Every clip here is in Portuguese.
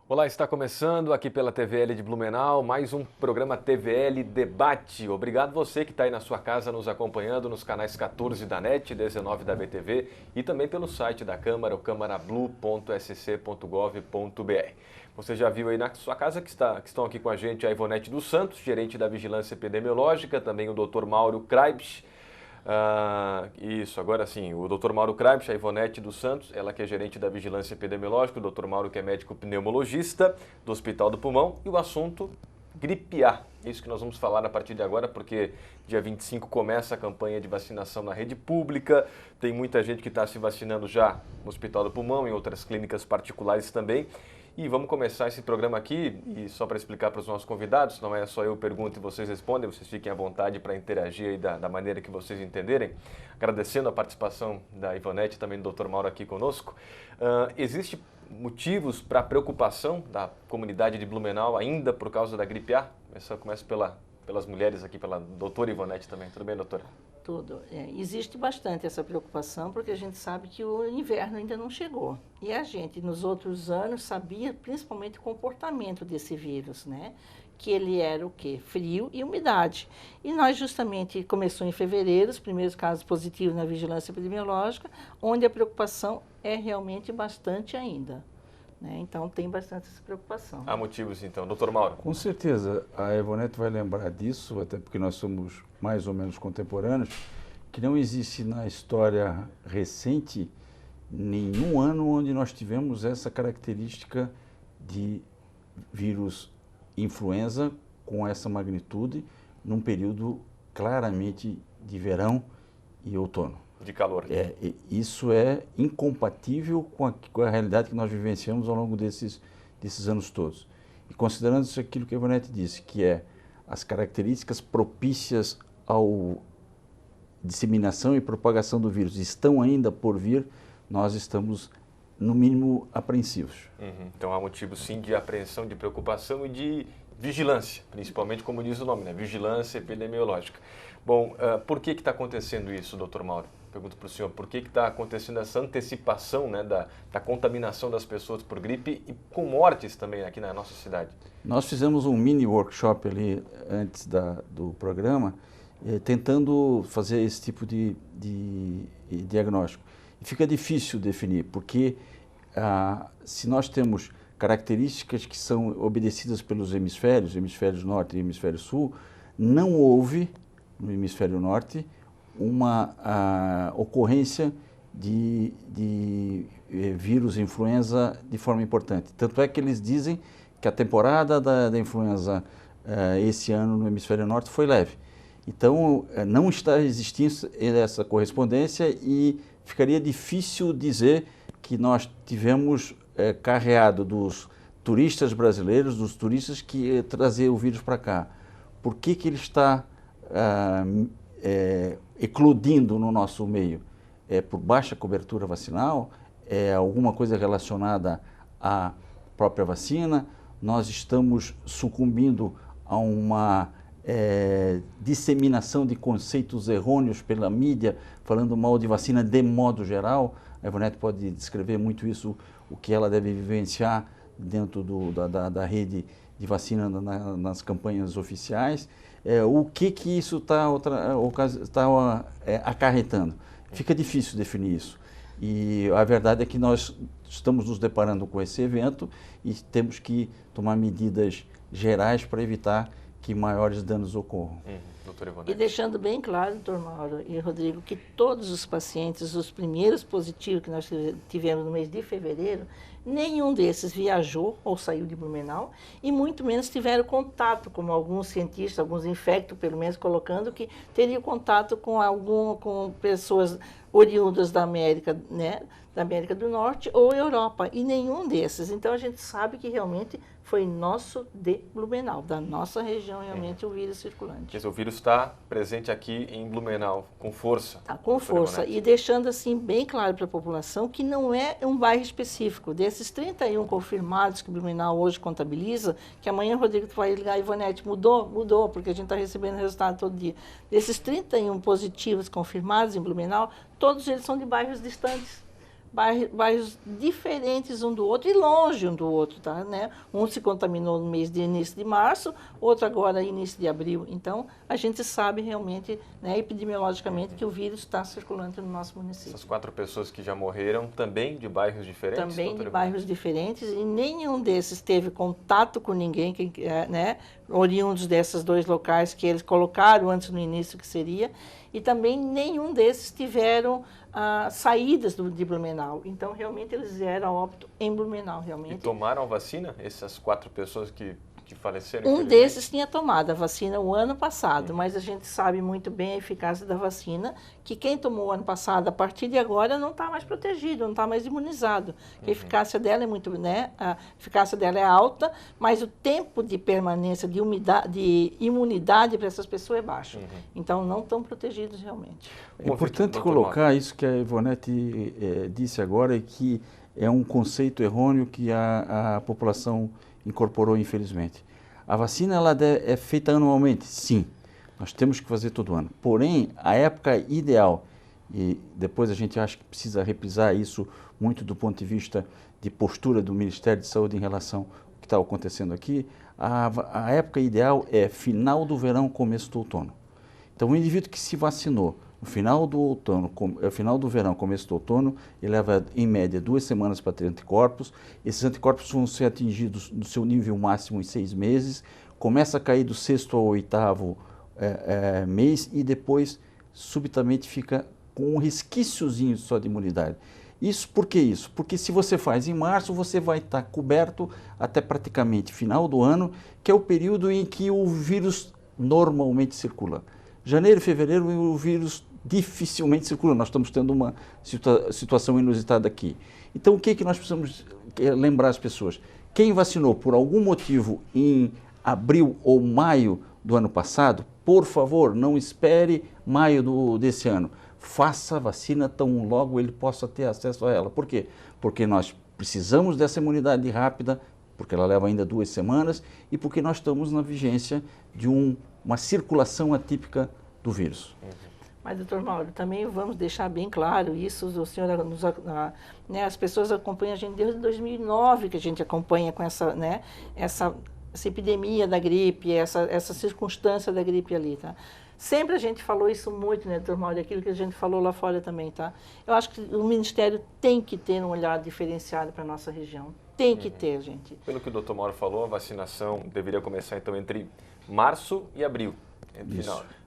Olá, está começando aqui pela TVL de Blumenau, mais um programa TVL Debate. Obrigado você que está aí na sua casa nos acompanhando nos canais 14 da NET, 19 da BTV e também pelo site da Câmara, o câmarablu.sc.gov.br. Você já viu aí na sua casa que estão aqui com a gente a Ivonete dos Santos, gerente da Vigilância Epidemiológica, também o Dr. Mauro Kraibsch. Isso, agora sim, o Dr. Mauro Kraibsch, a Ivonete dos Santos, ela que é gerente da Vigilância Epidemiológica, o Dr. Mauro que é médico pneumologista do Hospital do Pulmão, e o assunto gripe A. Isso que nós vamos falar a partir de agora, porque dia 25 começa a campanha de vacinação na rede pública, tem muita gente que está se vacinando já no Hospital do Pulmão, em outras clínicas particulares também. E vamos começar esse programa aqui, e só para explicar para os nossos convidados, não é só eu pergunto e vocês respondem, vocês fiquem à vontade para interagir aí da maneira que vocês entenderem. Agradecendo a participação da Ivonete e também do Dr. Mauro aqui conosco. Existe motivos para preocupação da comunidade de Blumenau ainda por causa da gripe A? Começo pelas mulheres aqui, pela doutora Ivonete também. Tudo bem, doutora? Tudo. Existe bastante essa preocupação, porque a gente sabe que o inverno ainda não chegou. E a gente, nos outros anos, sabia principalmente o comportamento desse vírus, né? Que ele era o quê? Frio e umidade. E nós justamente começou em fevereiro, os primeiros casos positivos na vigilância epidemiológica, onde a preocupação é realmente bastante ainda. Então, tem bastante essa preocupação. Há motivos, então. Doutor Mauro? Com certeza. A Ivonete vai lembrar disso, até porque nós somos mais ou menos contemporâneos, que não existe na história recente nenhum ano onde nós tivemos essa característica de vírus influenza com essa magnitude num período claramente de verão e outono. De calor. Isso é incompatível com a realidade que nós vivenciamos ao longo desses anos todos. E considerando isso aquilo que a Ivonete disse, que é as características propícias à disseminação e propagação do vírus estão ainda por vir, nós estamos, no mínimo, apreensivos. Então há motivos, sim, de apreensão, de preocupação e de vigilância, principalmente, como diz o nome, né? Vigilância epidemiológica. Bom, por que está acontecendo isso, doutor Mauro? Pergunto para o senhor, por que está acontecendo essa antecipação, né, da contaminação das pessoas por gripe e com mortes também aqui na nossa cidade? Nós fizemos um mini workshop ali antes do programa, tentando fazer esse tipo de diagnóstico. E fica difícil definir, porque se nós temos características que são obedecidas pelos hemisférios norte e hemisfério sul, não houve no hemisfério norte uma ocorrência de vírus influenza de forma importante. Tanto é que eles dizem que a temporada da influenza esse ano no hemisfério norte foi leve. Então, não está existindo essa correspondência e ficaria difícil dizer que nós tivemos carreado dos turistas brasileiros, dos turistas que traziam o vírus para cá. Por que ele está eclodindo no nosso meio? É por baixa cobertura vacinal? É alguma coisa relacionada à própria vacina? Nós estamos sucumbindo a uma disseminação de conceitos errôneos pela mídia, falando mal de vacina de modo geral. A Ivonete pode descrever muito isso, o que ela deve vivenciar dentro da rede de vacina nas campanhas oficiais. O que isso está acarretando? Fica difícil definir isso. E a verdade é que nós estamos nos deparando com esse evento e temos que tomar medidas gerais para evitar que maiores danos ocorram. E deixando bem claro, doutor Mauro e Rodrigo, que todos os pacientes, os primeiros positivos que nós tivemos no mês de fevereiro, nenhum desses viajou ou saiu de Blumenau e muito menos tiveram contato, como alguns cientistas, alguns infectos, pelo menos colocando, que teriam contato com pessoas oriundas da América, né, da América do Norte ou Europa, e nenhum desses. Então, a gente sabe que realmente foi nosso de Blumenau, da nossa região, realmente, o vírus circulante. Quer dizer, o vírus está presente aqui em Blumenau, com força. Está com força, e deixando assim bem claro para a população que não é um bairro específico. Desses 31 confirmados que Blumenau hoje contabiliza, que amanhã o Rodrigo vai ligar, Ivonete, mudou, porque a gente está recebendo resultado todo dia. Desses 31 positivos confirmados em Blumenau, todos eles são de bairros distantes. Bairros diferentes um do outro e longe um do outro, tá, né? Um se contaminou no mês de início de março, outro agora início de abril. Então, a gente sabe realmente, né, epidemiologicamente, que o vírus está circulando no nosso município. Essas 4 pessoas que já morreram também de bairros diferentes? Também de bairros diferentes, e nenhum desses teve contato com ninguém, né, oriundos desses 2 locais que eles colocaram antes no início que seria, e também nenhum desses tiveram saídas de Blumenau. Então, realmente, eles vieram a óbito em Blumenau, realmente. E tomaram a vacina, essas 4 pessoas que faleceram? Um desses tinha tomado a vacina o ano passado, mas a gente sabe muito bem a eficácia da vacina, que quem tomou o ano passado, a partir de agora, não está mais protegido, não está mais imunizado. A eficácia dela é muito, né? A eficácia dela é alta, mas o tempo de permanência de imunidade para essas pessoas é baixo. Então, não estão protegidos realmente. É importante colocar isso que a Ivonete disse agora, que é um conceito errôneo que a população incorporou, infelizmente. A vacina é feita anualmente, sim. Nós temos que fazer todo ano. Porém, a época ideal, e depois a gente acha que precisa reprisar isso muito do ponto de vista de postura do Ministério de Saúde em relação ao que está acontecendo aqui, a época ideal é final do verão, começo do outono. Então, o indivíduo que se vacinou no final do outono, final do verão, começo do outono, ele leva em média 2 semanas para ter anticorpos. Esses anticorpos vão ser atingidos no seu nível máximo em 6 meses, começa a cair do 6º ao 8º mês e depois subitamente fica com um resquíciozinho só de imunidade. Isso por que isso? Porque se você faz em março, você vai estar coberto até praticamente final do ano, que é o período em que o vírus normalmente circula. Janeiro e fevereiro o vírus dificilmente circula, nós estamos tendo uma situação inusitada aqui. Então, o que nós precisamos lembrar as pessoas? Quem vacinou por algum motivo em abril ou maio do ano passado, por favor, não espere maio desse ano. Faça a vacina tão logo ele possa ter acesso a ela. Por quê? Porque nós precisamos dessa imunidade rápida, porque ela leva ainda 2 semanas, e porque nós estamos na vigência de uma circulação atípica do vírus. Mas, doutor Mauro, também vamos deixar bem claro isso, o senhor, né, as pessoas acompanham a gente desde 2009, que a gente acompanha com essa epidemia da gripe, essa circunstância da gripe ali, tá? Sempre a gente falou isso muito, né, doutor Mauro, aquilo que a gente falou lá fora também, tá? Eu acho que o Ministério tem que ter um olhar diferenciado para a nossa região. Tem que ter, gente. Pelo que o doutor Mauro falou, a vacinação deveria começar, então, entre março e abril.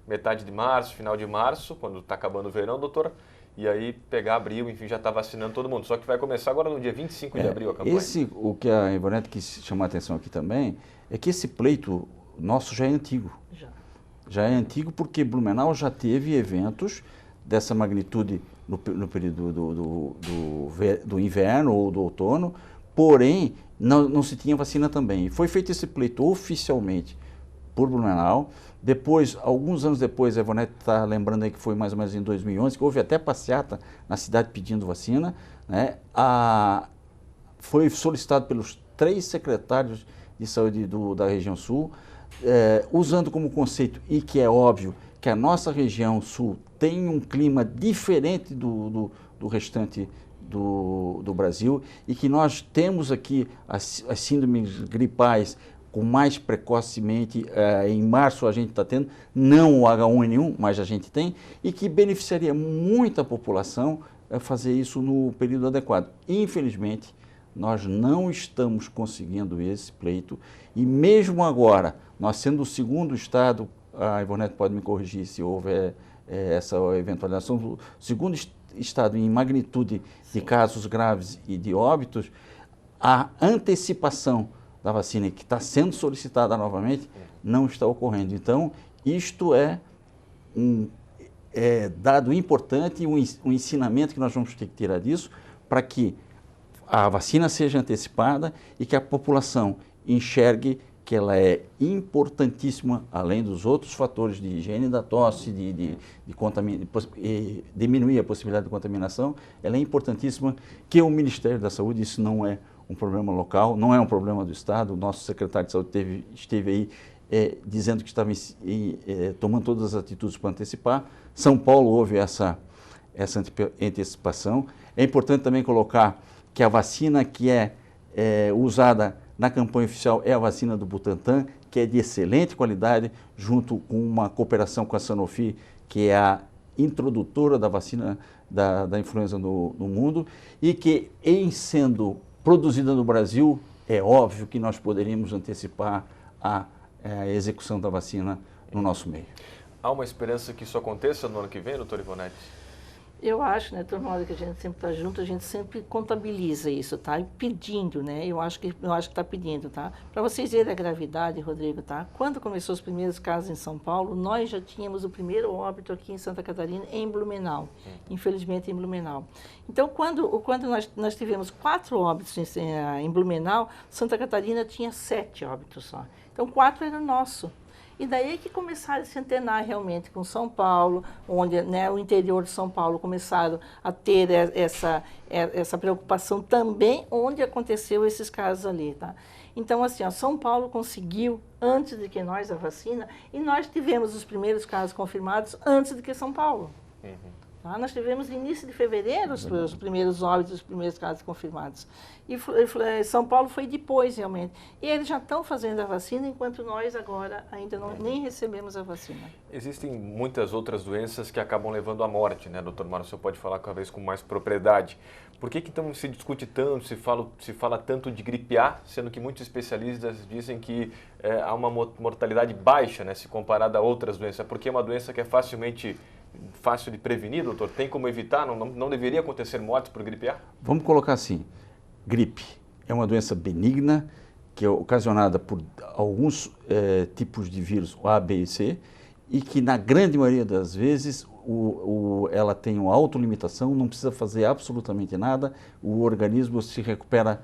Metade de março, final de março, quando está acabando o verão, doutor, e aí pegar abril, enfim, já está vacinando todo mundo. Só que vai começar agora no dia 25 de abril a campanha. O que a Ivonete quis chamar a atenção aqui também, é que esse pleito nosso já é antigo. Já é antigo porque Blumenau já teve eventos dessa magnitude no período do inverno ou do outono, porém não se tinha vacina também. E foi feito esse pleito oficialmente por Blumenau. Depois, alguns anos depois, a Ivonete está lembrando aí que foi mais ou menos em 2011, que houve até passeata na cidade pedindo vacina, né? Foi solicitado pelos 3 secretários de saúde da região sul, usando como conceito, e que é óbvio, que a nossa região sul tem um clima diferente do restante do Brasil, e que nós temos aqui as síndromes gripais com mais precocemente, em março a gente está tendo, não o H1N1, mas a gente tem, e que beneficiaria muita população fazer isso no período adequado. Infelizmente, nós não estamos conseguindo esse pleito, e mesmo agora, nós sendo o 2º estado, a Ivonete pode me corrigir se houver essa eventualização, o 2º estado em magnitude de casos graves e de óbitos, a antecipação da vacina que está sendo solicitada novamente não está ocorrendo. Então, isto é um dado importante e um ensinamento que nós vamos ter que tirar disso, para que a vacina seja antecipada e que a população enxergue que ela é importantíssima, além dos outros fatores de higiene da tosse, diminuir a possibilidade de contaminação, ela é importantíssima que o Ministério da Saúde, isso não é um problema local, não é um problema do Estado, o nosso secretário de Saúde esteve aí dizendo que estava tomando todas as atitudes para antecipar. São Paulo houve essa antecipação. É importante também colocar que a vacina que é usada na campanha oficial é a vacina do Butantan, que é de excelente qualidade, junto com uma cooperação com a Sanofi, que é a introdutora da vacina da influenza no mundo, e que, em sendo produzida no Brasil, é óbvio que nós poderíamos antecipar a execução da vacina no nosso meio. Há uma esperança que isso aconteça no ano que vem, doutor Ivonete? Eu acho, né, toda hora que a gente sempre está junto, a gente sempre contabiliza isso, tá? E pedindo, né? Eu acho que está pedindo, tá? Para vocês verem a gravidade, Rodrigo, tá? Quando começou os primeiros casos em São Paulo, nós já tínhamos o primeiro óbito aqui em Santa Catarina, em Blumenau. Infelizmente, em Blumenau. Então, quando nós tivemos 4 óbitos em Blumenau, Santa Catarina tinha 7 óbitos só. Então, 4 era nosso. E daí que começaram a se antenar realmente com São Paulo, onde, né, o interior de São Paulo começaram a ter essa preocupação também, onde aconteceu esses casos ali, tá? Então, assim, ó, São Paulo conseguiu, antes de que nós, a vacina, e nós tivemos os primeiros casos confirmados antes de que São Paulo. Tá? Nós tivemos no início de fevereiro os primeiros óbitos, os primeiros casos confirmados. E São Paulo foi depois, realmente. E eles já estão fazendo a vacina, enquanto nós agora ainda nem recebemos a vacina. Existem muitas outras doenças que acabam levando à morte, né, doutor Mário? O senhor pode falar cada vez com mais propriedade. Por que então se discute tanto, se fala tanto de gripe A, sendo que muitos especialistas dizem que há uma mortalidade baixa, né, se comparada a outras doenças? Porque é uma doença que é fácil de prevenir, doutor? Tem como evitar? Não deveria acontecer mortes por gripe A? Vamos colocar assim, gripe é uma doença benigna, que é ocasionada por alguns tipos de vírus, A, B e C, e que na grande maioria das vezes ela tem uma autolimitação, não precisa fazer absolutamente nada, o organismo se recupera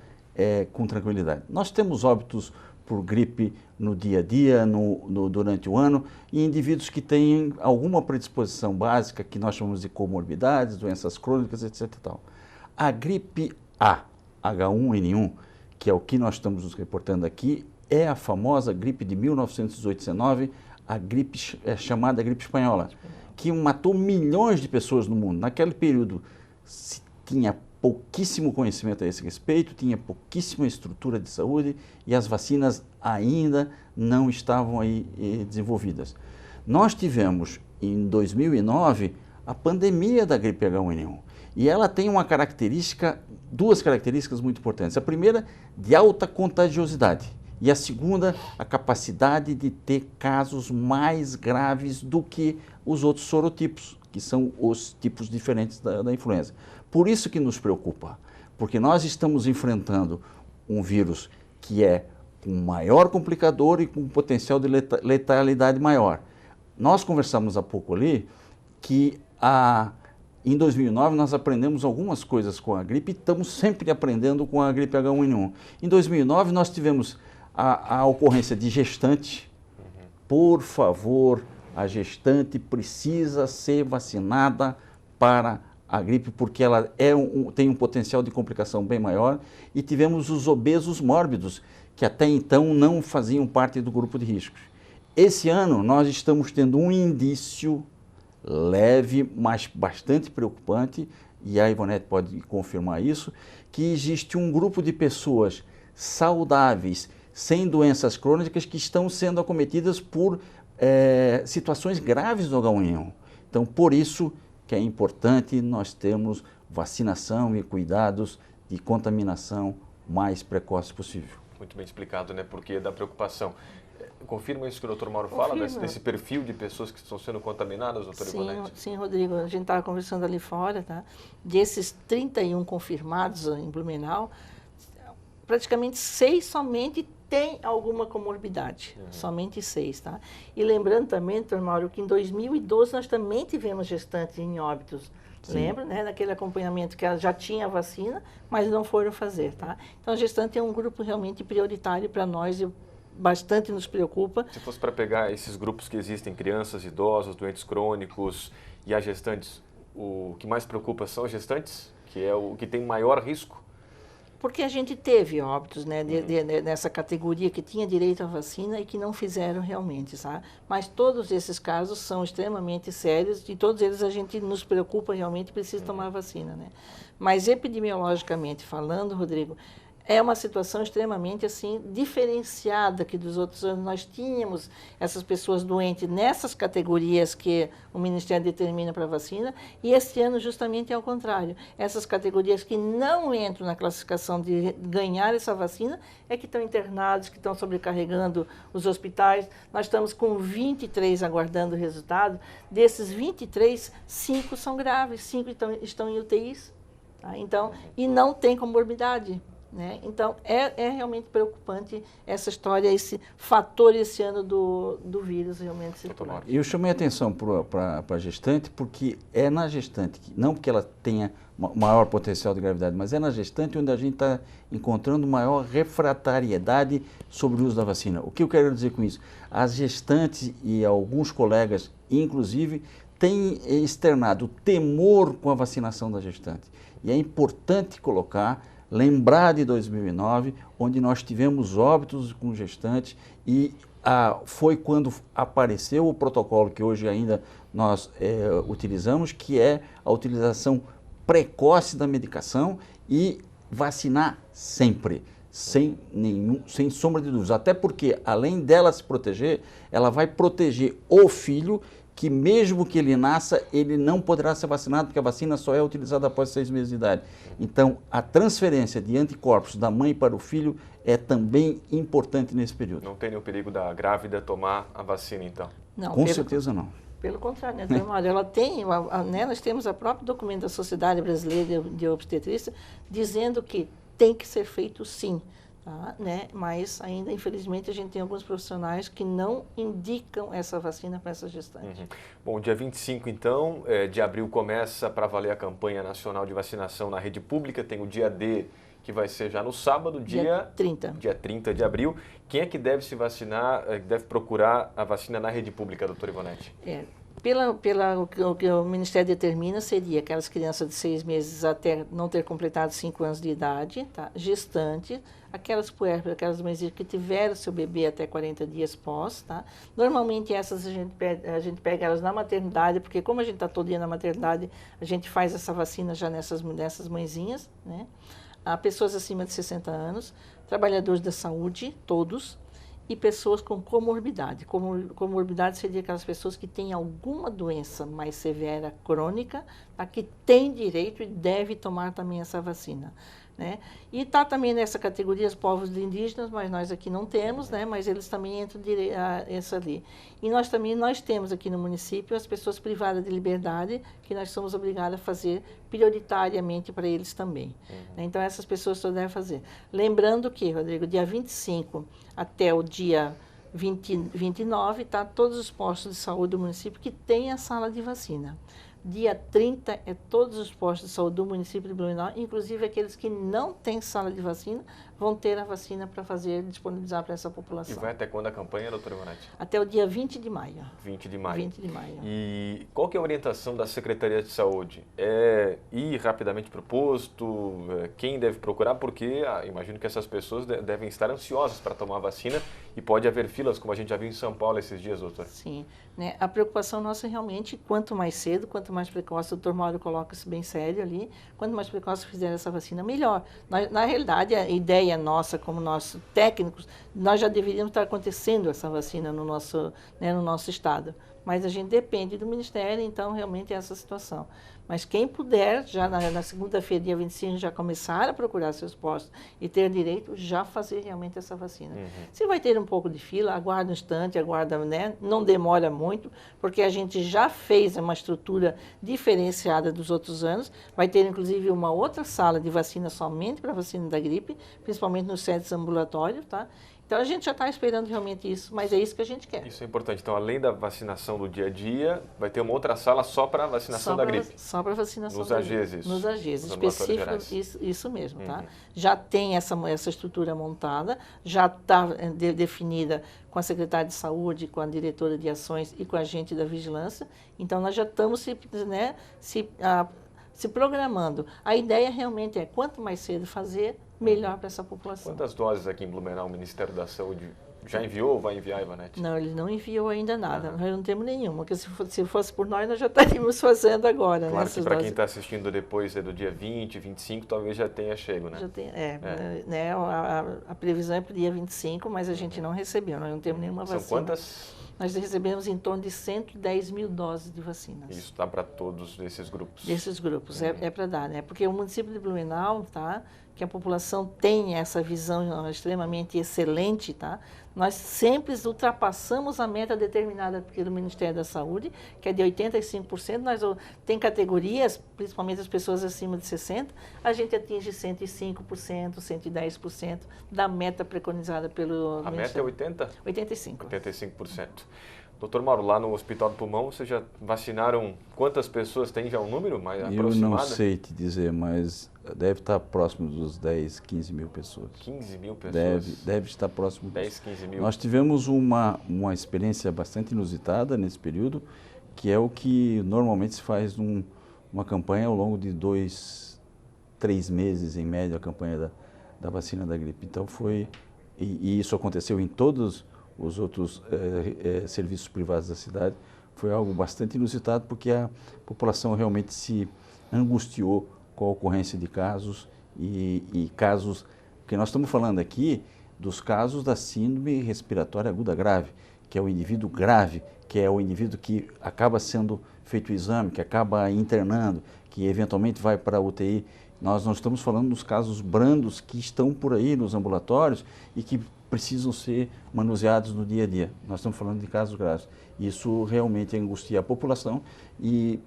com tranquilidade. Nós temos óbitos por gripe no dia a dia, durante o ano, e indivíduos que têm alguma predisposição básica, que nós chamamos de comorbidades, doenças crônicas, etc. e tal. A gripe A, H1N1, que é o que nós estamos nos reportando aqui, é a famosa gripe de 1919, a gripe chamada gripe espanhola, que matou milhões de pessoas no mundo. Naquele período se tinha pouquíssimo conhecimento a esse respeito, tinha pouquíssima estrutura de saúde e as vacinas ainda não estavam aí desenvolvidas. Nós tivemos, em 2009, a pandemia da gripe H1N1 e ela tem duas características muito importantes. A primeira, de alta contagiosidade, e a segunda, a capacidade de ter casos mais graves do que os outros sorotipos, que são os tipos diferentes da influenza. Por isso que nos preocupa, porque nós estamos enfrentando um vírus que é um maior complicador e com um potencial de letalidade maior. Nós conversamos há pouco ali que em 2009 nós aprendemos algumas coisas com a gripe e estamos sempre aprendendo com a gripe H1N1. Em 2009 nós tivemos a ocorrência de gestante. Por favor, a gestante precisa ser vacinada para a gripe, porque ela tem um potencial de complicação bem maior. E tivemos os obesos mórbidos, que até então não faziam parte do grupo de riscos. Esse ano nós estamos tendo um indício leve, mas bastante preocupante, e a Ivonete pode confirmar isso, que existe um grupo de pessoas saudáveis, sem doenças crônicas, que estão sendo acometidas por situações graves do H1N1. Então, por isso que é importante nós termos vacinação e cuidados de contaminação mais precoce possível. Muito bem explicado, né? Porque da preocupação. Confirma isso que o doutor Mauro fala, desse perfil de pessoas que estão sendo contaminadas, doutor Ivonete? Sim, Rodrigo, a gente estava conversando ali fora, tá? Desses 31 confirmados em Blumenau, praticamente 6 somente tem alguma comorbidade, somente 6, tá? E lembrando também, doutor Mauro, que em 2012 nós também tivemos gestantes em óbitos, Lembra, né? Naquele acompanhamento que ela já tinha a vacina, mas não foram fazer, tá? Então, a gestante é um grupo realmente prioritário para nós e bastante nos preocupa. Se fosse para pegar esses grupos que existem, crianças, idosos, doentes crônicos e as gestantes, o que mais preocupa são as gestantes, que é o que tem maior risco? Porque a gente teve óbitos, né, nessa categoria que tinha direito à vacina e que não fizeram realmente, sabe? Mas todos esses casos são extremamente sérios e todos eles a gente nos preocupa realmente e precisa tomar a vacina, né? Mas epidemiologicamente falando, Rodrigo, é uma situação extremamente assim diferenciada que dos outros anos. Nós tínhamos essas pessoas doentes nessas categorias que o Ministério determina para a vacina, e este ano justamente é o contrário. Essas categorias que não entram na classificação de ganhar essa vacina é que estão internados, que estão sobrecarregando os hospitais. Nós estamos com 23 aguardando o resultado. Desses 23, 5 são graves, 5 estão em UTIs. Tá? Então, e não tem comorbidade. Né? Então, é realmente preocupante essa história, esse fator esse ano do vírus realmente circular. Eu chamei a atenção para a gestante porque é na gestante, não porque ela tenha maior potencial de gravidade, mas é na gestante onde a gente está encontrando maior refratariedade sobre o uso da vacina. O que eu quero dizer com isso? As gestantes e alguns colegas, inclusive, têm externado temor com a vacinação da gestante. E é importante lembrar de 2009, onde nós tivemos óbitos com gestantes e foi quando apareceu o protocolo que hoje ainda nós utilizamos, que é a utilização precoce da medicação e vacinar sempre, sem sombra de dúvidas. Até porque, além dela se proteger, ela vai proteger o filho, que mesmo que ele nasça, ele não poderá ser vacinado, porque a vacina só é utilizada após 6 meses de idade. Então, a transferência de anticorpos da mãe para o filho é também importante nesse período. Não tem nenhum perigo da grávida tomar a vacina, então? Não, com certeza não. Pelo contrário, né, Mário? Ela tem, né, nós temos a próprio documento da Sociedade Brasileira de Obstetrícia dizendo que tem que ser feito sim. Tá, né? Mas ainda, infelizmente, a gente tem alguns profissionais que não indicam essa vacina para essa gestante. Bom, dia 25, então, de abril começa para valer a campanha nacional de vacinação na rede pública. Tem o dia D, que vai ser já no sábado, dia 30. Dia 30 de abril. Quem é que deve se vacinar, deve procurar a vacina na rede pública, doutora Ivonete? O que o Ministério determina seria aquelas crianças de 6 meses até não ter completado 5 anos de idade, tá? Gestantes, aquelas puérperas, aquelas mães que tiveram seu bebê até 40 dias pós. Tá? Normalmente essas a gente pega elas na maternidade, porque como a gente está todo dia na maternidade, a gente faz essa vacina já nessas mãezinhas. Né? Há pessoas acima de 60 anos, trabalhadores da saúde, todos, e pessoas com comorbidade. Comorbidade seria aquelas pessoas que têm alguma doença mais severa, crônica, tá? Que tem direito e deve tomar também essa vacina. Né? E está também nessa categoria os povos indígenas, mas nós aqui não temos, né? Mas eles também entram essa ali. E nós temos aqui no município as pessoas privadas de liberdade, que nós somos obrigados a fazer prioritariamente para eles também. Né? Então, essas pessoas só devem fazer. Lembrando que, Rodrigo, dia 25 até o dia 29, tá? Todos os postos de saúde do município que têm a sala de vacina. Dia 30 é todos os postos de saúde do município de Blumenau, inclusive aqueles que não têm sala de vacina, vão ter a vacina para disponibilizar para essa população. E vai até quando a campanha, doutora Ivonete? Até o dia 20 de maio. 20 de maio. 20 de maio. E qual que é a orientação da Secretaria de Saúde? É ir rapidamente para o posto? Quem deve procurar? Porque imagino que essas pessoas devem estar ansiosas para tomar a vacina e pode haver filas, como a gente já viu em São Paulo esses dias, doutor. Sim. Né? A preocupação nossa realmente, quanto mais cedo, quanto mais precoce, o doutor Mauro coloca isso bem sério ali, quanto mais precoce fizer essa vacina, melhor. Na realidade, a ideia nossa, como nossos técnicos, nós já deveríamos estar acontecendo essa vacina no nosso estado. Mas a gente depende do Ministério, então realmente é essa situação. Mas quem puder, já na segunda-feira, dia 25, já começar a procurar seus postos e ter direito, já fazer realmente essa vacina. Se vai ter um pouco de fila, aguarda um instante, né? Não demora muito, porque a gente já fez uma estrutura diferenciada dos outros anos. Vai ter, inclusive, uma outra sala de vacina somente para vacina da gripe, principalmente nos centros ambulatórios, tá? Então, a gente já está esperando realmente isso, mas é isso que a gente quer. Isso é importante. Então, além da vacinação do dia a dia, vai ter uma outra sala só para vacinação da gripe? Só para vacinação nos da AGs, gripe. isso? Nos AGs, específico, isso mesmo, tá? Já tem essa estrutura montada, já está definida com a secretária de saúde, com a diretora de ações e com a gente da vigilância. Então, nós já estamos se programando. A ideia realmente é, quanto mais cedo fazer, melhor para essa população. Quantas doses aqui em Blumenau o Ministério da Saúde já enviou ou vai enviar, Ivonete? Não, ele não enviou ainda nada. Nós não temos nenhuma, porque se fosse por nós já estaríamos fazendo agora. Claro que para quem está assistindo depois do dia 20, 25, talvez já tenha chego, né? Já tem, né, a previsão é para o dia 25, mas a gente não recebeu, nós não temos nenhuma vacina. São quantas? Nós recebemos em torno de 110 mil doses de vacinas. Isso dá para todos esses grupos? Desses grupos, é para dar, né? Porque o município de Blumenau, tá? Que a população tem essa visão extremamente excelente, tá? Nós sempre ultrapassamos a meta determinada pelo Ministério da Saúde, que é de 85%. Tem categorias, principalmente as pessoas acima de 60%, a gente atinge 105%, 110% da meta preconizada pelo Ministério. A meta é 85%. 85%. Doutor Mauro, lá no Hospital do Pulmão, vocês já vacinaram quantas pessoas? Tem já um número mais aproximado? Eu não sei te dizer, mas deve estar próximo dos 10, 15 mil pessoas. 15 mil pessoas? Deve estar próximo. 10, 15 mil. Nós tivemos uma experiência bastante inusitada nesse período, que é o que normalmente se faz uma campanha ao longo de 2, 3 meses, em média, a campanha da vacina da gripe. Então e isso aconteceu em todos os outros serviços privados da cidade, foi algo bastante inusitado, porque a população realmente se angustiou com a ocorrência de casos e casos, porque nós estamos falando aqui dos casos da síndrome respiratória aguda grave, que é o indivíduo grave, que é o indivíduo que acaba sendo feito o exame, que acaba internando, que eventualmente vai para a UTI. Nós não estamos falando dos casos brandos que estão por aí nos ambulatórios e que precisam ser manuseados no dia a dia. Nós estamos falando de casos graves. Isso realmente angustia a população e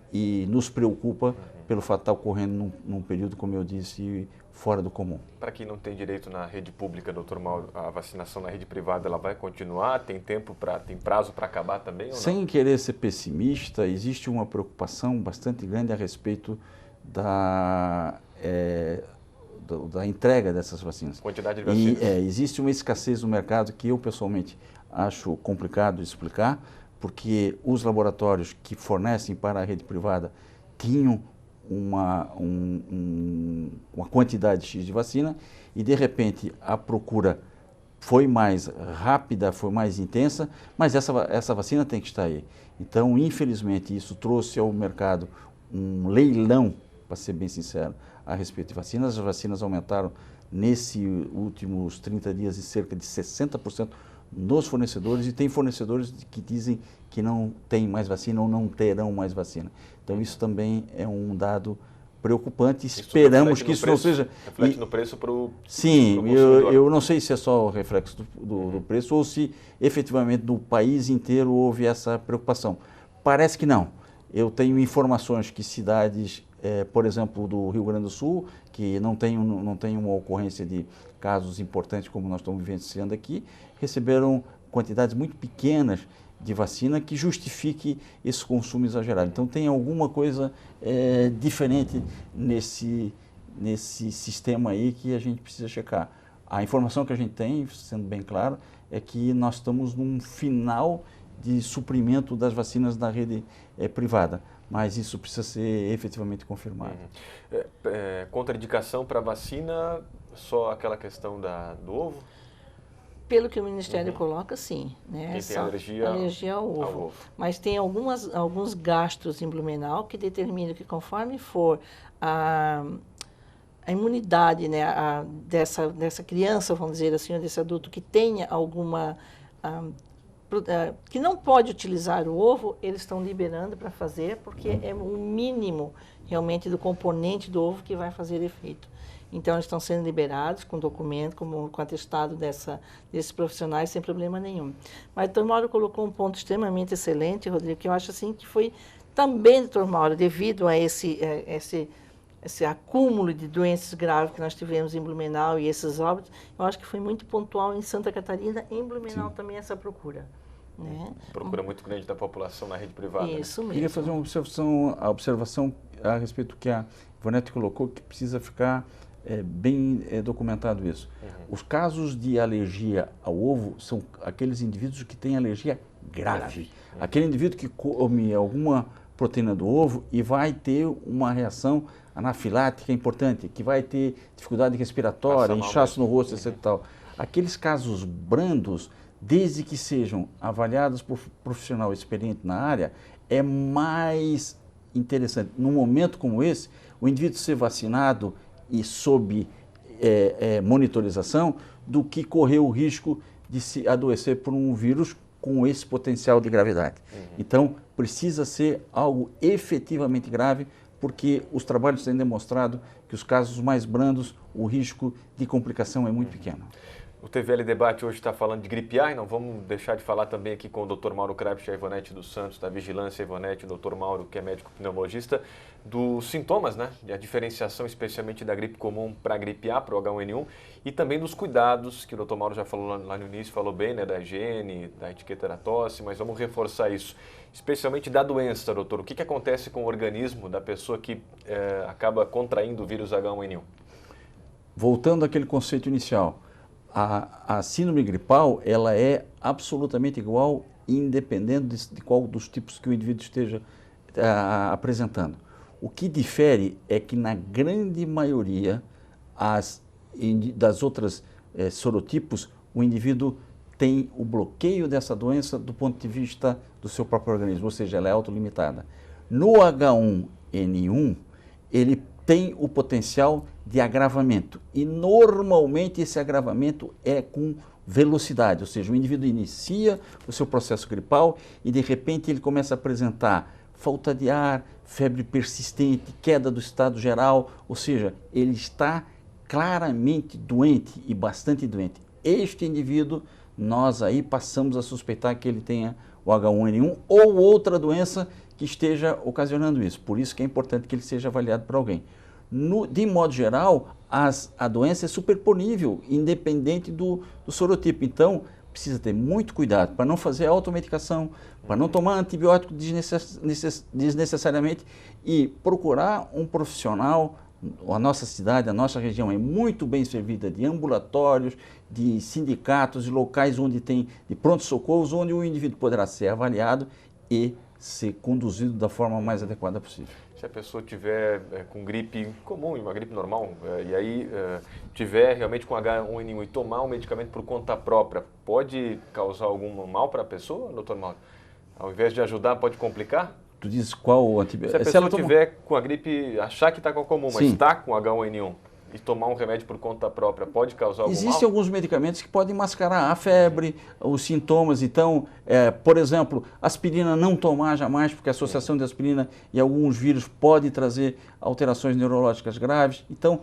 nos preocupa pelo fato de estar ocorrendo num período, como eu disse, fora do comum. Para quem não tem direito na rede pública, doutor Mauro, a vacinação na rede privada ela vai continuar? Tem prazo para acabar também ou não? Sem querer ser pessimista, existe uma preocupação bastante grande a respeito da entrega dessas vacinas. Quantidade de vacinas. Existe uma escassez no mercado que eu pessoalmente acho complicado de explicar, porque os laboratórios que fornecem para a rede privada tinham uma quantidade X de vacina e, de repente, a procura foi mais rápida, foi mais intensa, mas essa vacina tem que estar aí. Então, infelizmente, isso trouxe ao mercado um leilão, para ser bem sincero, a respeito de vacinas. As vacinas aumentaram nesses últimos 30 dias em cerca de 60% nos fornecedores, e tem fornecedores que dizem que não tem mais vacina ou não terão mais vacina. Então isso também é um dado preocupante. Esperamos que isso não seja... Reflete no preço para o Sim, eu não sei se é só o reflexo do preço ou se efetivamente no país inteiro houve essa preocupação. Parece que não. Eu tenho informações que cidades, por exemplo, do Rio Grande do Sul, que não tem uma ocorrência de casos importantes como nós estamos vivenciando aqui, receberam quantidades muito pequenas de vacina que justifique esse consumo exagerado. Então tem alguma coisa diferente nesse sistema aí que a gente precisa checar. A informação que a gente tem, sendo bem claro, é que nós estamos num final de suprimento das vacinas na rede privada, mas isso precisa ser efetivamente confirmado. Contraindicação para vacina, só aquela questão do ovo? Pelo que o Ministério coloca, sim. Né? Quem tem alergia ao ovo. Mas tem alguns gastos em Blumenau que determinam que, conforme for a imunidade, né, dessa criança, vamos dizer assim, ou desse adulto que tenha alguma... que não pode utilizar o ovo, eles estão liberando para fazer, porque é o mínimo realmente do componente do ovo que vai fazer efeito. Então, eles estão sendo liberados com documento, com atestado desses profissionais, sem problema nenhum. Mas o doutor Mauro colocou um ponto extremamente excelente, Rodrigo, que eu acho assim que foi também, doutor Mauro, devido a esse esse acúmulo de doenças graves que nós tivemos em Blumenau e esses óbitos, eu acho que foi muito pontual em Santa Catarina, em Blumenau Sim. também essa procura. Né? Procura muito grande da população na rede privada. Isso mesmo. Queria fazer uma observação a respeito do que a Ivonete colocou, que precisa ficar bem documentado isso. Os casos de alergia ao ovo são aqueles indivíduos que têm alergia grave. Aquele indivíduo que come alguma proteína do ovo e vai ter uma reação anafilática importante, que vai ter dificuldade respiratória, inchaço no rosto, etc. Tal. Aqueles casos brandos, desde que sejam avaliados por profissional experiente na área, é mais interessante. Num momento como esse, o indivíduo ser vacinado e sob monitorização, do que correr o risco de se adoecer por um vírus com esse potencial de gravidade. Então, precisa ser algo efetivamente grave, porque os trabalhos têm demonstrado que os casos mais brandos, o risco de complicação é muito pequeno. O TVL Debate hoje está falando de gripe A, e não vamos deixar de falar também aqui com o Dr. Mauro Krebs e a Ivonete dos Santos, da Vigilância Ivonete, o Dr. Mauro, que é médico pneumologista, dos sintomas, né? E a diferenciação especialmente da gripe comum para a gripe A, para o H1N1, e também dos cuidados, que o Dr. Mauro já falou lá no início, falou bem, né? Da higiene, da etiqueta da tosse, mas vamos reforçar isso. Especialmente da doença, doutor. O que acontece com o organismo da pessoa que acaba contraindo o vírus H1N1? Voltando àquele conceito inicial, a síndrome gripal, ela é absolutamente igual, independente de qual dos tipos que o indivíduo esteja apresentando. O que difere é que, na grande maioria das outras sorotipos, o indivíduo tem o bloqueio dessa doença do ponto de vista do seu próprio organismo, ou seja, ela é autolimitada. No H1N1, ele tem o potencial de agravamento e normalmente esse agravamento é com velocidade, ou seja, o indivíduo inicia o seu processo gripal e de repente ele começa a apresentar falta de ar, febre persistente, queda do estado geral, ou seja, ele está claramente doente e bastante doente. Este indivíduo, nós aí passamos a suspeitar que ele tenha o H1N1 ou outra doença que esteja ocasionando isso. Por isso que é importante que ele seja avaliado por alguém. De modo geral, a doença é superponível, independente do sorotipo. Então, precisa ter muito cuidado para não fazer automedicação, para não tomar antibiótico desnecessariamente e procurar um profissional. A nossa cidade, a nossa região é muito bem servida de ambulatórios, de sindicatos, de locais onde tem de pronto-socorros, onde o indivíduo poderá ser avaliado e ser conduzido da forma mais adequada possível. Se a pessoa tiver com gripe comum, uma gripe normal, e aí tiver realmente com H1N1 e tomar um medicamento por conta própria, pode causar algum mal para a pessoa, doutor Mauro? Ao invés de ajudar, pode complicar? Tu dizes qual antibiótico? Se a pessoa tiver com a gripe, achar que está com a comum, mas está com H1N1 e tomar um remédio por conta própria, pode causar algum mal? Existem alguns medicamentos que podem mascarar a febre, os sintomas. Então, por exemplo, aspirina não tomar jamais, porque a associação de aspirina e alguns vírus pode trazer alterações neurológicas graves. Então,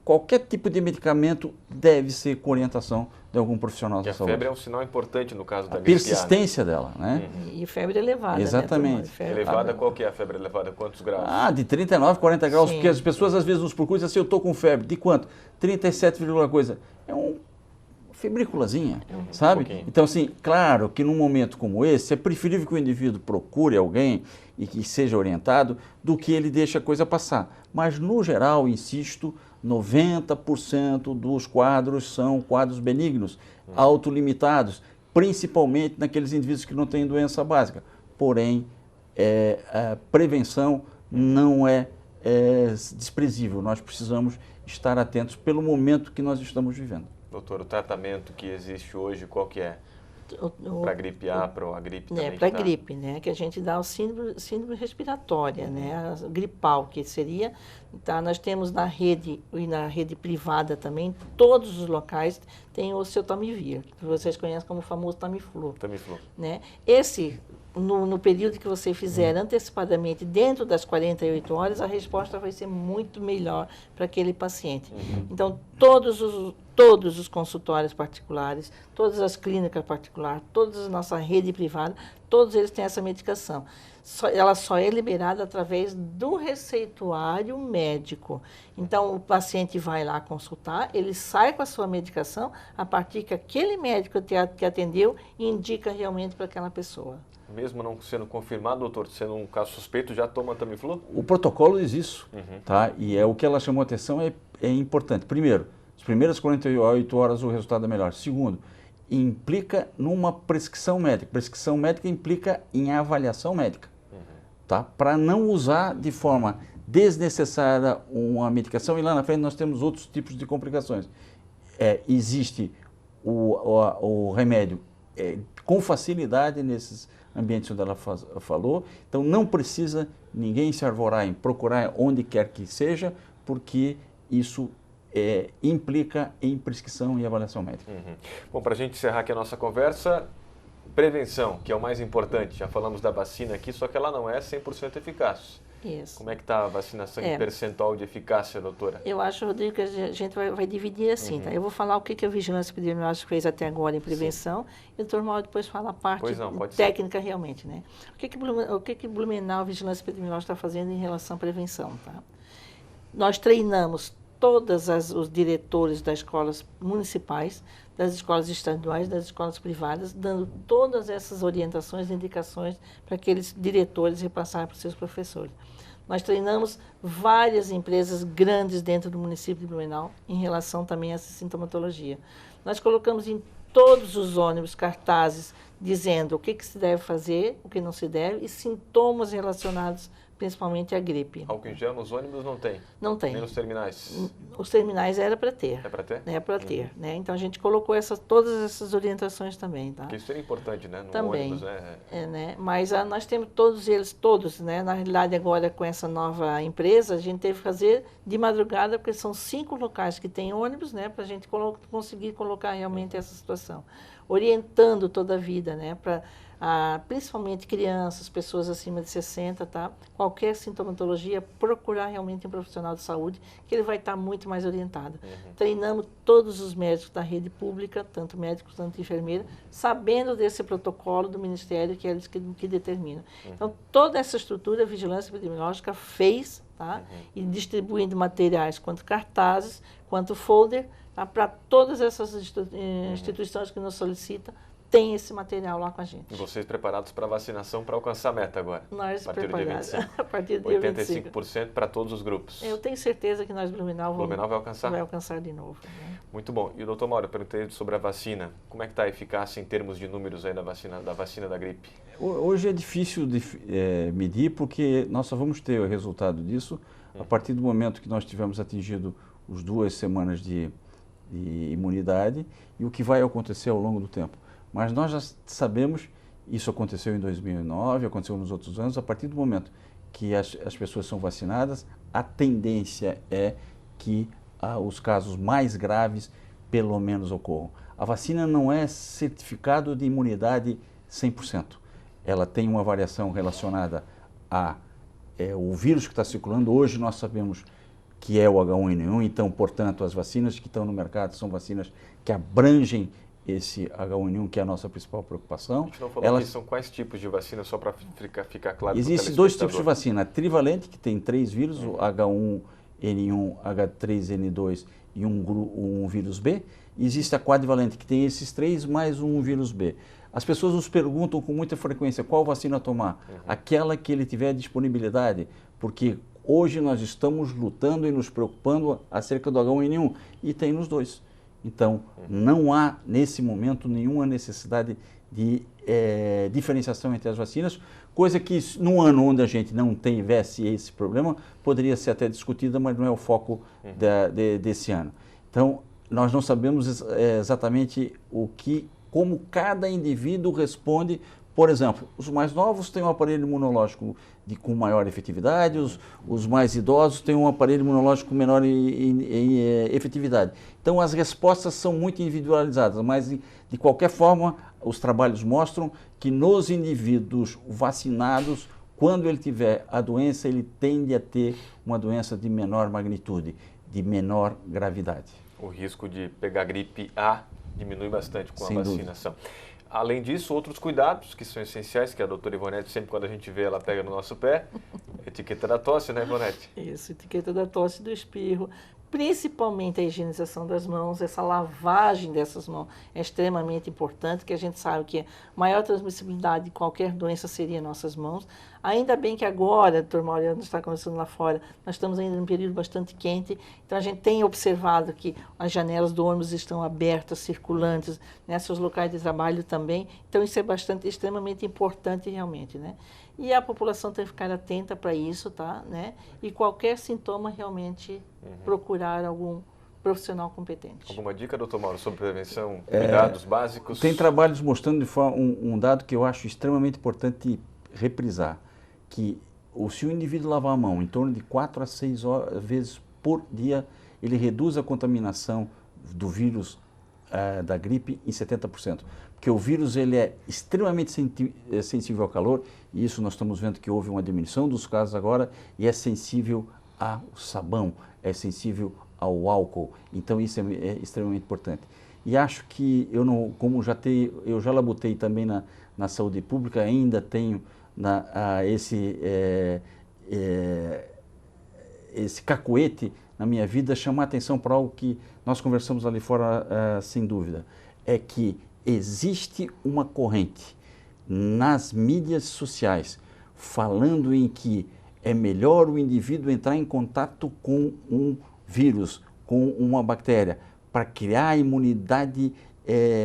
qualquer tipo de medicamento deve ser com orientação de algum profissional da saúde. A febre é um sinal importante no caso da gripe. Persistência dela, né? E febre elevada. Exatamente. Né? Febre elevada, qual que é a febre elevada? Quantos graus? De 39, 40 graus, Sim. Porque as pessoas às vezes nos procuram e dizem assim, eu estou com febre. De quanto? 37, coisa. É uma febrículazinha, sabe? Então, assim, claro que num momento como esse, é preferível que o indivíduo procure alguém e que seja orientado do que ele deixe a coisa passar. Mas, no geral, insisto, 90% dos quadros são quadros benignos, autolimitados, principalmente naqueles indivíduos que não têm doença básica. Porém, a prevenção não é desprezível. Nós precisamos estar atentos pelo momento que nós estamos vivendo. Doutor, o tratamento que existe hoje, qual que é? Para a gripe A, para a gripe também? Para a gripe, né? Que a gente dá o síndrome respiratória, né? A gripal, que seria... Tá, nós temos na rede e na rede privada também, todos os locais têm o seu Tamiflu, que vocês conhecem como o famoso Tamiflu. Tamiflu. Né? no período que você fizer antecipadamente, dentro das 48 horas, a resposta vai ser muito melhor para aquele paciente. Então, todos os consultórios particulares, todas as clínicas particulares, toda a nossa rede privada, todos eles têm essa medicação. Ela só é liberada através do receituário médico. Então, o paciente vai lá consultar, ele sai com a sua medicação a partir que aquele médico que atendeu indica realmente para aquela pessoa. Mesmo não sendo confirmado, doutor, sendo um caso suspeito, já toma Tamiflu? O protocolo diz isso, tá? E o que ela chamou a atenção é importante. Primeiro, as primeiras 48 horas o resultado é melhor. Segundo, implica numa prescrição médica. Prescrição médica implica em avaliação médica, tá? Para não usar de forma desnecessária uma medicação e lá na frente nós temos outros tipos de complicações. Existe o remédio com facilidade nesses ambientes onde ela falou, então não precisa ninguém se arvorar em procurar onde quer que seja, porque isso implica em prescrição e avaliação médica. Bom, para a gente encerrar aqui a nossa conversa, prevenção, que é o mais importante. Já falamos da vacina aqui, só que ela não é 100% eficaz. Isso. Como é que está a vacinação em percentual de eficácia, doutora? Eu acho, Rodrigo, que a gente vai dividir assim, tá? Eu vou falar o que a vigilância epidemiológica fez até agora em prevenção, e o Dr. Mauro depois fala a parte técnica realmente, né? O que Blumenau Vigilância Epidemiológica está fazendo em relação à prevenção, tá? Nós treinamos todos os diretores das escolas municipais, das escolas estaduais, das escolas privadas, dando todas essas orientações e indicações para aqueles diretores repassarem para os seus professores. Nós treinamos várias empresas grandes dentro do município de Blumenau em relação também a essa sintomatologia. Nós colocamos em todos os ônibus cartazes dizendo o que se deve fazer, o que não se deve e sintomas relacionados principalmente à gripe. Álcool em gel nos ônibus não tem? Não tem. Nem nos terminais? Os terminais era para ter. É para ter? É para ter, né? Então a gente colocou todas essas orientações também, tá? Porque isso é importante, né? No também, ônibus, né? Né? Mas nós temos todos, né? Na realidade agora com essa nova empresa, a gente teve que fazer de madrugada, porque são 5 locais que tem ônibus, né? Para a gente conseguir colocar realmente essa situação. Orientando toda a vida, né? Para principalmente crianças, pessoas acima de 60, tá? Qualquer sintomatologia, procurar realmente um profissional de saúde, que ele vai estar muito mais orientado. Treinamos todos os médicos da rede pública, tanto médicos quanto enfermeiros, sabendo desse protocolo do Ministério, que é eles que determinam. Então, toda essa estrutura, a vigilância epidemiológica fez, tá? E distribuindo materiais, quanto cartazes, quanto folder, tá? Para todas essas instituições que nos solicitam, tem esse material lá com a gente. E vocês preparados para a vacinação para alcançar a meta agora? Nós preparados. A partir do dia 85% para todos os grupos. Eu tenho certeza que nós, Blumenau vai alcançar? Vai alcançar de novo. Né? Muito bom. E o doutor Mauro, eu perguntei sobre a vacina. Como é que está a eficácia em termos de números aí da vacina da gripe? Hoje é difícil de medir, porque nós só vamos ter o resultado disso a partir do momento que nós tivermos atingido as 2 semanas de imunidade e o que vai acontecer ao longo do tempo. Mas nós já sabemos, isso aconteceu em 2009, aconteceu nos outros anos, a partir do momento que as pessoas são vacinadas, a tendência é que os casos mais graves pelo menos ocorram. A vacina não é certificado de imunidade 100%. Ela tem uma variação relacionada ao vírus que está circulando. Hoje nós sabemos que é o H1N1, então, portanto, as vacinas que estão no mercado são vacinas que abrangem esse H1N1, que é a nossa principal preocupação. A gente não falou que são quais tipos de vacina, só para ficar claro. Existem 2 tipos de vacina. A trivalente, que tem 3 vírus, o H1N1, H3N2 e um vírus B. E existe a quadrivalente, que tem esses 3 mais um vírus B. As pessoas nos perguntam com muita frequência qual vacina tomar. Aquela que ele tiver disponibilidade, porque hoje nós estamos lutando e nos preocupando acerca do H1N1 e tem nos 2. Então, não há, nesse momento, nenhuma necessidade de diferenciação entre as vacinas, coisa que, num ano onde a gente não tivesse esse problema, poderia ser até discutida, mas não é o foco desse ano. Então, nós não sabemos exatamente como cada indivíduo responde. Por exemplo, os mais novos têm um aparelho imunológico com maior efetividade, os mais idosos têm um aparelho imunológico com menor efetividade. Então, as respostas são muito individualizadas, mas, de qualquer forma, os trabalhos mostram que nos indivíduos vacinados, quando ele tiver a doença, ele tende a ter uma doença de menor magnitude, de menor gravidade. O risco de pegar gripe A diminui bastante com a vacinação. Além disso, outros cuidados que são essenciais, que a doutora Ivonete, sempre quando a gente vê, ela pega no nosso pé. Etiqueta da tosse, né, Ivonete? Isso, etiqueta da tosse e do espirro. Principalmente a higienização das mãos, essa lavagem dessas mãos é extremamente importante, que a gente sabe que a maior transmissibilidade de qualquer doença seria nossas mãos. Ainda bem que agora, doutor Mauro, está começando lá fora, nós estamos ainda num período bastante quente, então a gente tem observado que as janelas do ônibus estão abertas, circulantes, né, seus locais de trabalho também, então isso é extremamente importante realmente, né? E a população tem que ficar atenta para isso, tá? Né? E qualquer sintoma realmente procurar algum profissional competente. Alguma dica, doutor Mauro, sobre prevenção, cuidados básicos? Tem trabalhos mostrando de forma, um dado que eu acho extremamente importante reprisar, que se o indivíduo lavar a mão em torno de 4 a 6 vezes por dia, ele reduz a contaminação do vírus da gripe em 70%. Porque o vírus ele é extremamente sensível ao calor, e isso nós estamos vendo que houve uma diminuição dos casos agora, e é sensível ao sabão, é sensível ao álcool. Então isso é extremamente importante. E acho que como eu já labutei também na saúde pública, ainda tenho esse cacuete na minha vida, chamar atenção para algo que nós conversamos ali fora, sem dúvida, é que existe uma corrente nas mídias sociais falando em que é melhor o indivíduo entrar em contato com um vírus, com uma bactéria, para criar a imunidade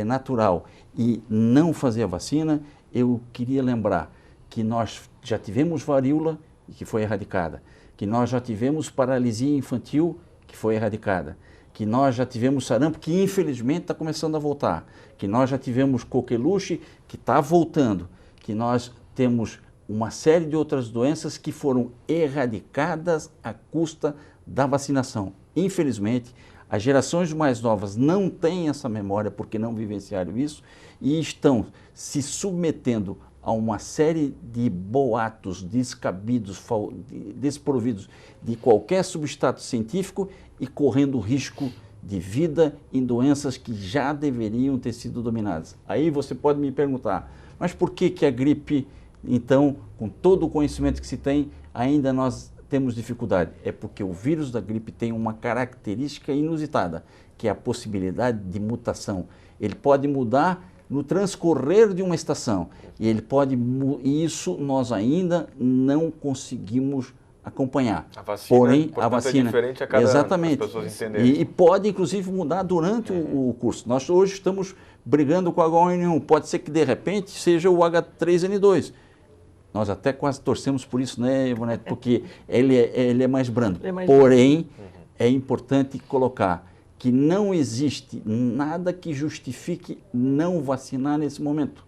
natural e não fazer a vacina. Eu queria lembrar que nós já tivemos varíola e que foi erradicada, que nós já tivemos paralisia infantil que foi erradicada, que nós já tivemos sarampo, que infelizmente está começando a voltar, que nós já tivemos coqueluche, que está voltando, que nós temos uma série de outras doenças que foram erradicadas à custa da vacinação. Infelizmente, as gerações mais novas não têm essa memória porque não vivenciaram isso e estão se submetendo a uma série de boatos descabidos, desprovidos de qualquer substrato científico e correndo risco de vida em doenças que já deveriam ter sido dominadas. Aí você pode me perguntar, mas por que a gripe, então, com todo o conhecimento que se tem, ainda nós temos dificuldade? É porque o vírus da gripe tem uma característica inusitada, que é a possibilidade de mutação. Ele pode mudar no transcorrer de uma estação, e isso nós ainda não conseguimos acompanhar. A vacina, porém, a vacina é diferente a cada exatamente, ano, as pessoas entenderem. E pode inclusive mudar durante o curso. Nós hoje estamos brigando com o H1N1, pode ser que de repente seja o H3N2. Nós até quase torcemos por isso, né, Ivonete? Porque ele é mais brando. Porém, é importante colocar que não existe nada que justifique não vacinar nesse momento,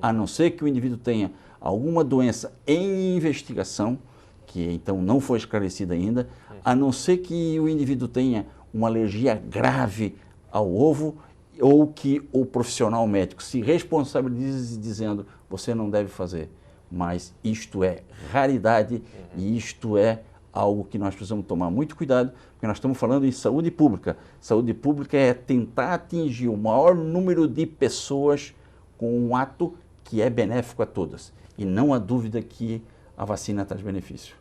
a não ser que o indivíduo tenha alguma doença em investigação, que então não foi esclarecida ainda, a não ser que o indivíduo tenha uma alergia grave ao ovo ou que o profissional médico se responsabilize dizendo você não deve fazer. Mas isto é raridade e isto é algo que nós precisamos tomar muito cuidado, porque nós estamos falando em saúde pública. Saúde pública é tentar atingir o maior número de pessoas com um ato que é benéfico a todas. E não há dúvida que a vacina traz benefício.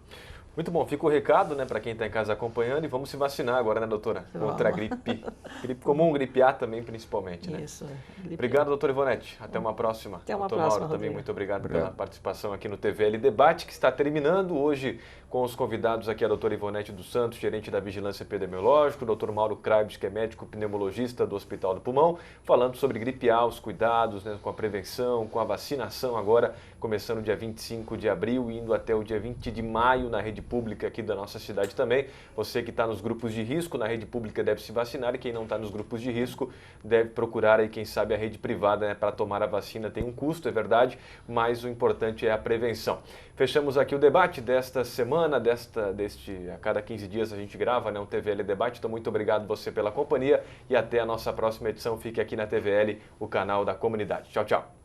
Muito bom, fica o recado, né, para quem está em casa acompanhando, e vamos se vacinar agora, né, doutora? Contra a gripe. Gripe comum, gripe A também, principalmente, né? Isso. Obrigado, doutora Ivonete. Até uma próxima. Até uma doutor próxima, Mauro, também Rodrigo. muito obrigado pela participação aqui no TVL Debate, que está terminando hoje com os convidados aqui, a doutora Ivonete dos Santos, gerente da Vigilância Epidemiológica, o doutor Mauro Kraibs, que é médico pneumologista do Hospital do Pulmão, falando sobre gripe A, os cuidados, né, com a prevenção, com a vacinação agora, começando dia 25 de abril e indo até o dia 20 de maio na rede pública aqui da nossa cidade também. Você que está nos grupos de risco, na rede pública deve se vacinar, e quem não está nos grupos de risco deve procurar aí, quem sabe, a rede privada, né, para tomar a vacina. Tem um custo, é verdade, mas o importante é a prevenção. Fechamos aqui o debate desta semana, a cada 15 dias a gente grava, né, um TVL Debate. Então, muito obrigado você pela companhia e até a nossa próxima edição. Fique aqui na TVL, o canal da comunidade. Tchau, tchau.